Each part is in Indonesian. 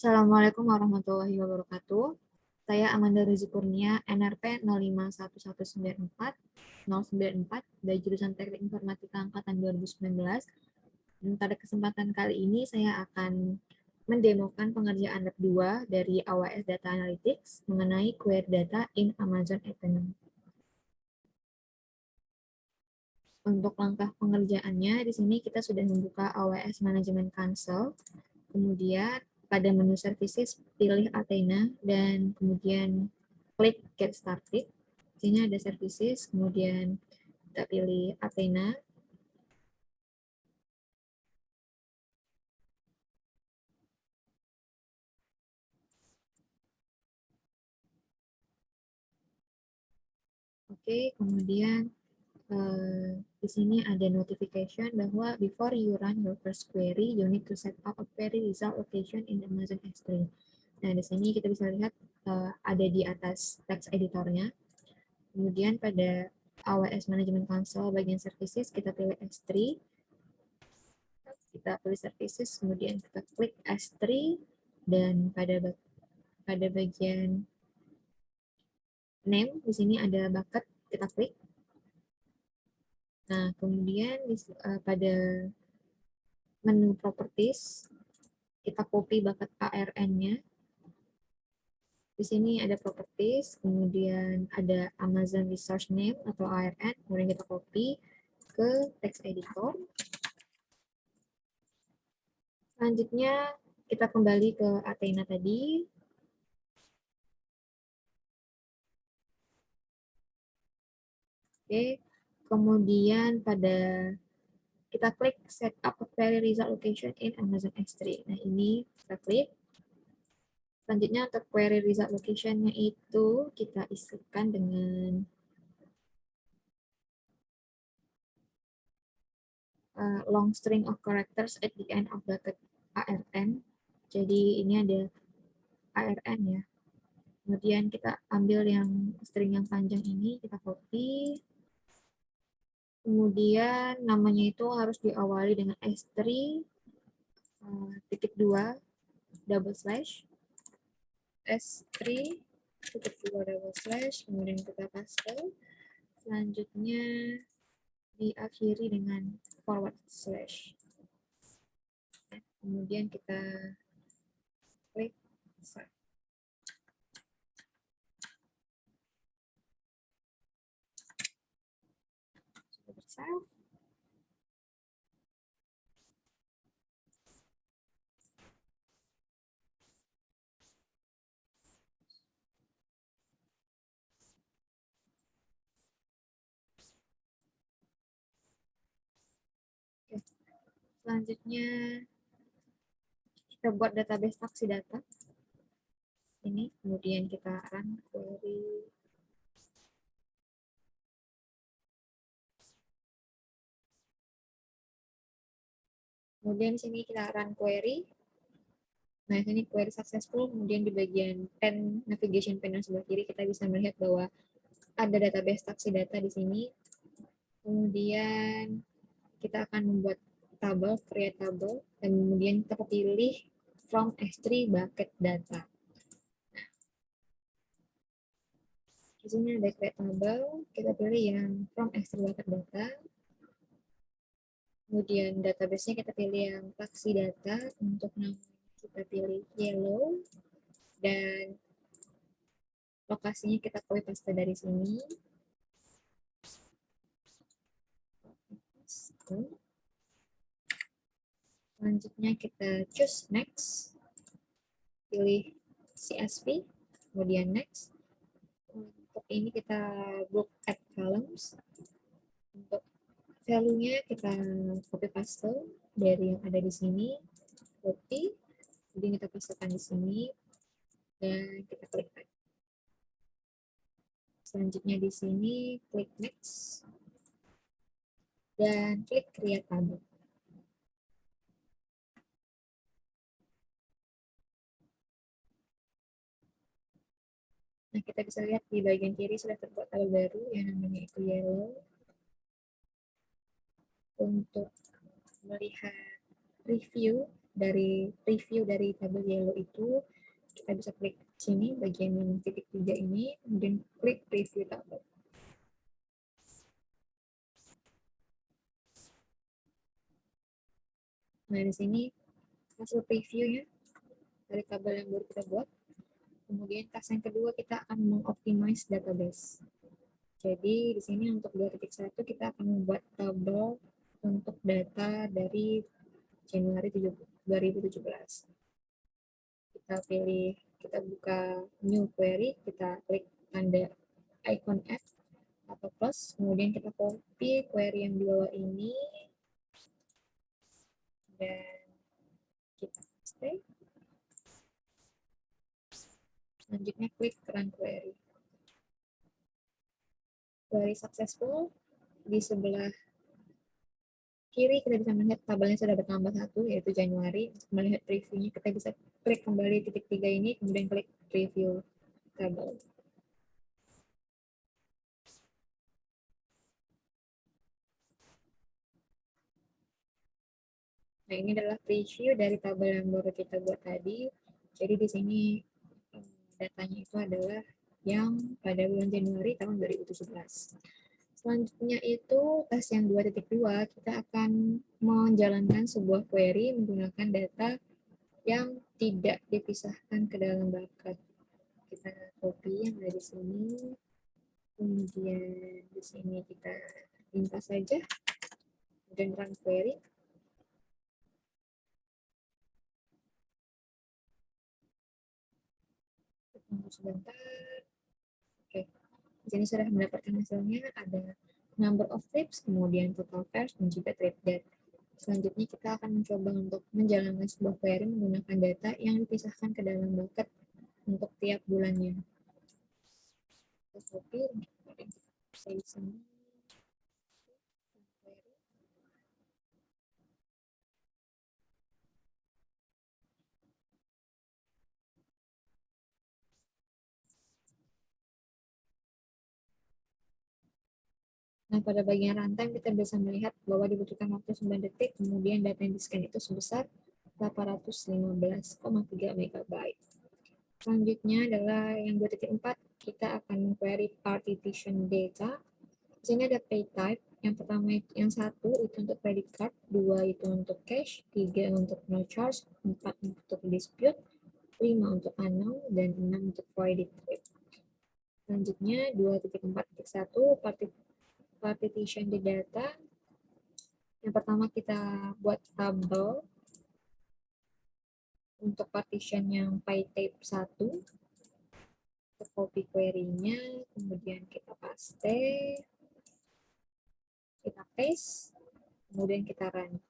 Assalamualaikum warahmatullahi wabarakatuh. Saya Amanda Rizi Kurnia, NRP 051194094 dari jurusan Teknik Informatika Angkatan 2019. Dan pada kesempatan kali ini saya akan mendemokan pengerjaan lab 2 dari AWS Data Analytics mengenai query data in Amazon Athena. Untuk langkah pengerjaannya, di sini kita sudah membuka AWS Management Console. Kemudian pada menu services pilih Athena dan kemudian klik Get Started. Di sini ada services, kemudian kita pilih Athena. Oke, kemudian di sini ada notification bahwa before you run your first query, you need to set up a query result location in Amazon S3. Nah, di sini kita bisa lihat ada di atas text editornya. Kemudian pada AWS Management Console bagian services kita pilih S3. Kita pilih services, kemudian kita klik S3 dan pada bagian name di sini ada bucket, kita klik. Nah, kemudian pada menu properties kita copy bucket ARN-nya. Di sini ada properties, kemudian ada Amazon Resource Name atau ARN, kemudian kita copy ke text editor. Selanjutnya kita kembali ke Athena tadi. Oke, kemudian kita klik set up a query result location in Amazon S3. Nah, ini kita klik. Selanjutnya untuk query result location-nya itu kita isikan dengan long string of characters at the end of bracket ARN. Jadi ini ada ARN ya. Kemudian kita ambil yang string yang panjang ini, kita copy. Kemudian namanya itu harus diawali dengan S3 titik 2 double slash S3 titik 2 double slash, kemudian kita paste. Selanjutnya diakhiri dengan forward slash. Kemudian kita klik save. Sudah bersave. Oke. Selanjutnya kita buat database taksi data. Ini kemudian kita run query. Kemudian sini kita run query. Nah, ini query successful. Kemudian di bagian navigation panel sebelah kiri kita bisa melihat bahwa ada database taksi data di sini. Kemudian kita akan membuat tabel, create tabel, dan kemudian kita pilih from S3 bucket data. Di sini ada create tabel, kita pilih yang from S3 bucket data. Kemudian database-nya kita pilih yang taksi data, untuk nama kita pilih yellow, dan lokasinya kita copy paste dari sini. Selanjutnya kita choose next, pilih CSV, kemudian next. Untuk ini kita book add columns. Untuk value-nya kita copy paste dari yang ada di sini, copy, kemudian kita pastekan di sini, dan kita klik add. Selanjutnya di sini klik next, dan klik create table. Nah, kita bisa lihat di bagian kiri sudah terbuat tabel baru yang namanya itu yellow. Untuk melihat review dari preview dari tabel yellow itu, kita bisa klik sini bagian yang titik 3 ini, kemudian klik preview tabel. Nah, di sini hasil previewnya dari tabel yang baru kita buat. Kemudian task yang kedua kita akan mengoptimize database. Jadi di sini untuk 2.1 kita akan membuat tabel untuk data dari Januari 2017. Kita pilih, kita buka new query, kita klik tanda icon add atau plus, kemudian kita copy query yang di bawah ini dan kita paste. Selanjutnya klik run query. Query successful. Di sebelah kiri kita bisa melihat tabelnya sudah bertambah 1, yaitu Januari. Untuk melihat previewnya kita bisa klik kembali titik 3 ini, kemudian klik preview tabel. Nah, ini adalah preview dari tabel yang baru kita buat tadi. Jadi di sini datanya itu adalah yang pada bulan Januari tahun 2017. Selanjutnya itu tes yang 2.2, kita akan menjalankan sebuah query menggunakan data yang tidak dipisahkan ke dalam bucket. Kita copy yang ada di sini, kemudian di sini kita ringkas saja, kemudian run query. Tunggu sebentar. Oke, di sini sudah mendapatkan hasilnya, ada number of trips, kemudian total fares, dan juga trip date. Selanjutnya kita akan mencoba untuk menjalankan sebuah query menggunakan data yang dipisahkan ke dalam bucket untuk tiap bulannya. Kita copy, saya di sini. Nah, pada bagian runtime kita bisa melihat bahwa dibutuhkan waktu 9 detik, kemudian data yang di-scan itu sebesar 815,3 MB. Selanjutnya adalah yang 2.4, kita akan query partition data. Di sini ada pay type. Yang pertama, yang satu itu untuk credit card, 2 itu untuk cash, 3 untuk no charge, 4 untuk dispute, 5 untuk unknown, dan 6 untuk voided trip. Selanjutnya 2.4.1 partition the data. Yang pertama kita buat tabel untuk partition yang pay type 1. Kita copy query-nya, kemudian kita paste, kita paste, kemudian kita run.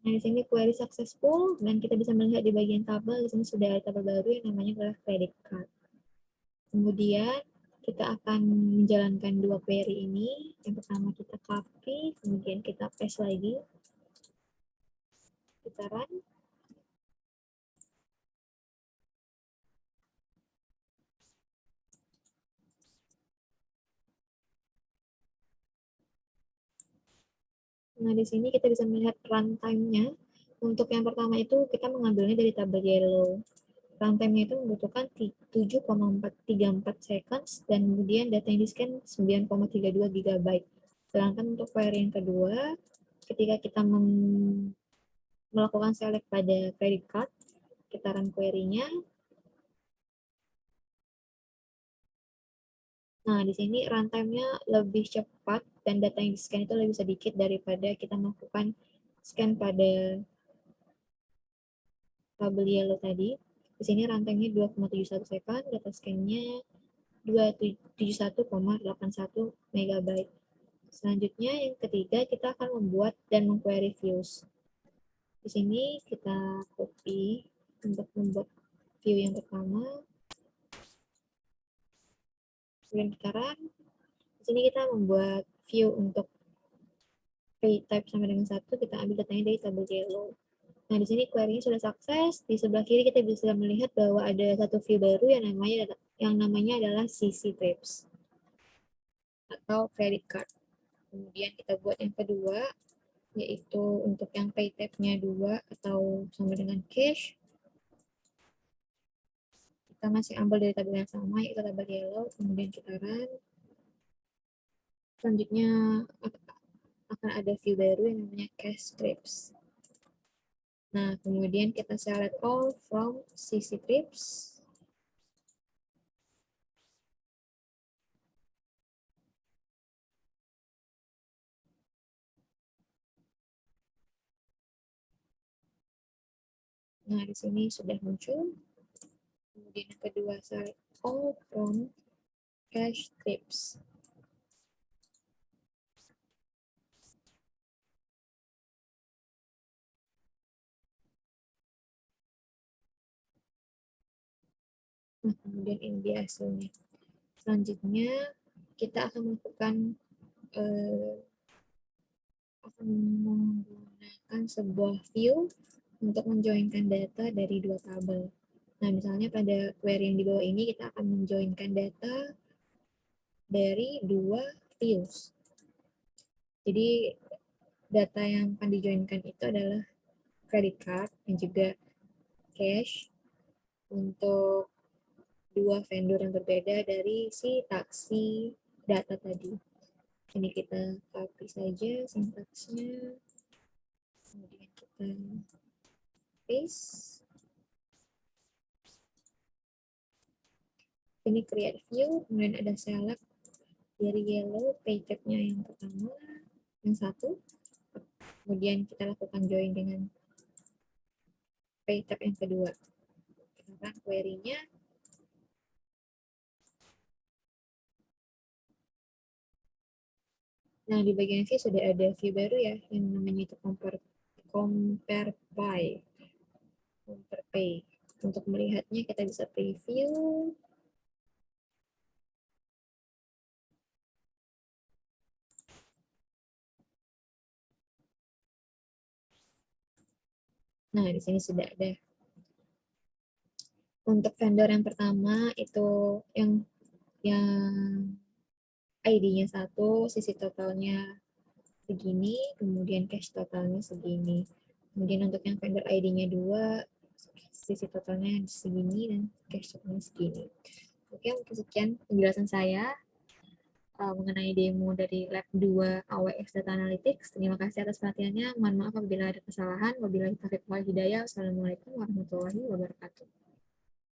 Nah, di sini query successful, dan kita bisa melihat di bagian tabel, di sini sudah ada tabel baru yang namanya adalah credit card. Kemudian kita akan menjalankan dua query ini. Yang pertama kita copy, kemudian kita paste lagi. Kita run. Nah, di sini kita bisa melihat runtime-nya. Untuk yang pertama itu kita mengambilnya dari tabel yellow. Runtime-nya itu membutuhkan 7,434 seconds dan kemudian data yang di-scan 9,32 GB. Sedangkan untuk query yang kedua, ketika kita melakukan select pada credit card, kita run query-nya. Nah, di sini runtime-nya lebih cepat dan data yang di-scan itu lebih sedikit daripada kita melakukan scan pada tabel yellow tadi. Di sini runtime-nya 2,71 second, data scan-nya 271,81 MB. Selanjutnya yang ketiga kita akan membuat dan mengquery views. Di sini kita copy untuk membuat view yang pertama. Kemudian kita run. Di sini kita membuat view untuk pay type sama dengan 1, kita ambil datanya dari tabel yellow. Nah, di sini query-nya sudah sukses. Di sebelah kiri kita bisa melihat bahwa ada satu view baru yang namanya adalah CC Trips atau credit card. Kemudian kita buat yang kedua, yaitu untuk yang pay tab-nya 2 atau sama dengan cash. Kita masih ambil dari tabel yang sama, yaitu tabel yellow, kemudian kita run. Selanjutnya akan ada view baru yang namanya cash trips. Nah, kemudian kita select all from CC trips. Nah, di sini sudah muncul. Kemudian yang kedua, select all from cash trips. Nah, kemudian ini dia hasilnya. Selanjutnya, kita akan melakukan akan menggunakan sebuah view untuk menjoinkan data dari dua tabel. Nah, misalnya pada query yang di bawah ini kita akan menjoinkan data dari dua views. Jadi data yang akan dijoinkan itu adalah credit card dan juga cash untuk dua vendor yang berbeda dari si taksi data tadi. Ini kita copy saja sintaksnya, kemudian kita paste. Ini create view, kemudian ada select dari yellow pay tab-nya yang pertama, yang satu. Kemudian kita lakukan join dengan pay tab yang kedua. Kita run query-nya. Nah, di bagian view sudah ada view baru ya, yang namanya itu compare pay. Untuk melihatnya kita bisa preview. Nah, di sini sudah ada. Untuk vendor yang pertama itu yang ID-nya 1, sisi totalnya segini, kemudian cash totalnya segini. Kemudian untuk yang vendor ID-nya 2, sisi totalnya segini dan cash totalnya segini. Oke, mungkin sekian penjelasan saya mengenai demo dari Lab 2 AWS Data Analytics. Terima kasih atas perhatiannya. Mohon maaf apabila ada kesalahan. Wabillahi taufiq wal hidayah. Wassalamualaikum warahmatullahi wabarakatuh.